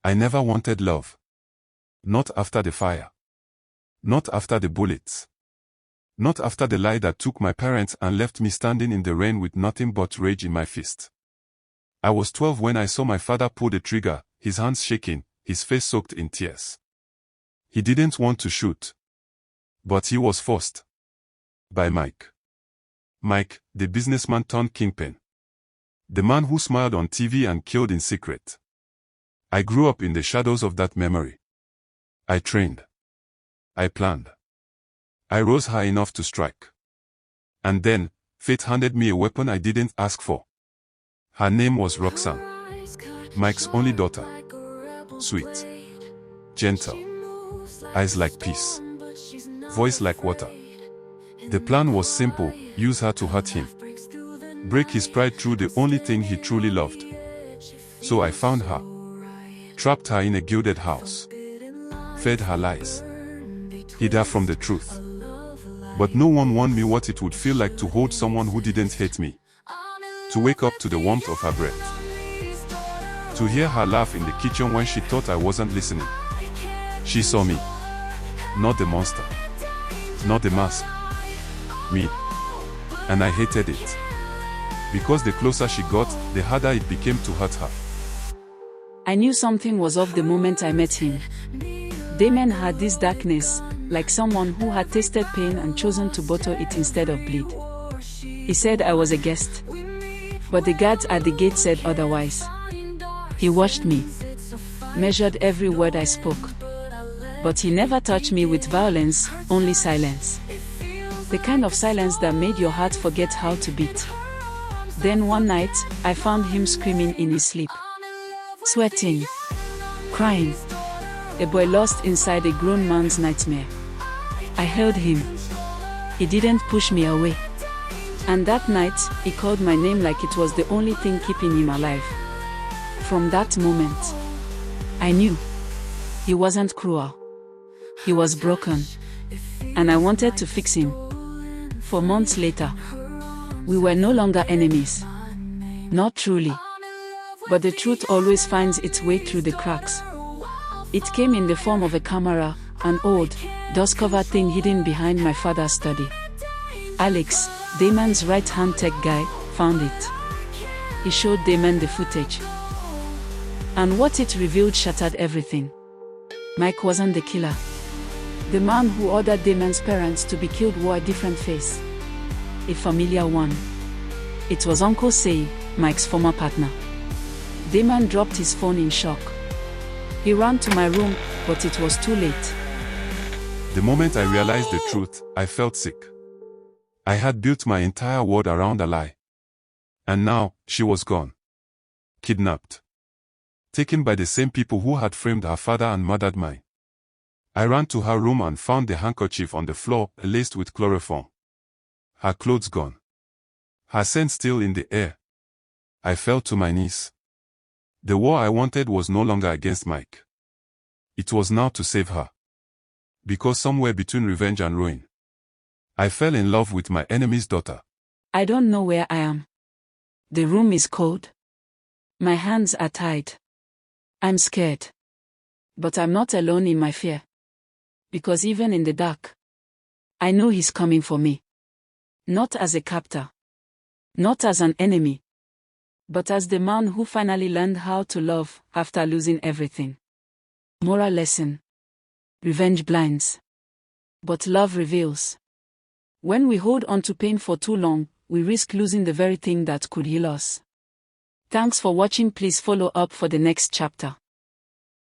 I never wanted love. Not after the fire. Not after the bullets. Not after the lie that took my parents and left me standing in the rain with nothing but rage in my fist. I was 12 when I saw my father pull the trigger, his hands shaking, his face soaked in tears. He didn't want to shoot. But he was forced. By Mike. Mike, the businessman turned kingpin. The man who smiled on TV and killed in secret. I grew up in the shadows of that memory. I trained. I planned. I rose high enough to strike. And then, fate handed me a weapon I didn't ask for. Her name was Roxanne. Mike's only daughter. Sweet. Gentle. Eyes like peace. Voice like water. The plan was simple, use her to hurt him. Break his pride through the only thing he truly loved. So I found her. Trapped her in a gilded house. Fed her lies. Hid her from the truth. But no one warned me what it would feel like to hold someone who didn't hate me. To wake up to the warmth of her breath. To hear her laugh in the kitchen when she thought I wasn't listening. She saw me. Not the monster. Not the mask. Me. And I hated it. Because the closer she got, the harder it became to hurt her. I knew something was off the moment I met him. Damon had this darkness, like someone who had tasted pain and chosen to bottle it instead of bleed. He said I was a guest. But the guards at the gate said otherwise. He watched me. Measured every word I spoke. But he never touched me with violence, only silence. The kind of silence that made your heart forget how to beat. Then one night, I found him screaming in his sleep. Sweating. Crying. A boy lost inside a grown man's nightmare. I held him. He didn't push me away. And that night, he called my name like it was the only thing keeping him alive. From that moment, I knew. He wasn't cruel. He was broken. And I wanted to fix him. For months later, we were no longer enemies. Not truly. But the truth always finds its way through the cracks. It came in the form of a camera, an old, dust-covered thing hidden behind my father's study. Alex, Damon's right-hand tech guy, found it. He showed Damon the footage. And what it revealed shattered everything. Mike wasn't the killer. The man who ordered Damon's parents to be killed wore a different face. A familiar one. It was Uncle Say, Mike's former partner. Damon dropped his phone in shock. He ran to my room, but it was too late. The moment I realized the truth, I felt sick. I had built my entire world around a lie. And now, she was gone. Kidnapped. Taken by the same people who had framed her father and murdered mine. I ran to her room and found the handkerchief on the floor, laced with chloroform. Her clothes gone. Her scent still in the air. I fell to my knees. The war I wanted was no longer against Mike. It was now to save her. Because somewhere between revenge and ruin, I fell in love with my enemy's daughter. I don't know where I am. The room is cold. My hands are tied. I'm scared. But I'm not alone in my fear. Because even in the dark, I know he's coming for me. Not as a captor. Not as an enemy. But as the man who finally learned how to love after losing everything. Moral lesson. Revenge blinds. But love reveals. When we hold on to pain for too long, we risk losing the very thing that could heal us. Thanks for watching. Please follow up for the next chapter.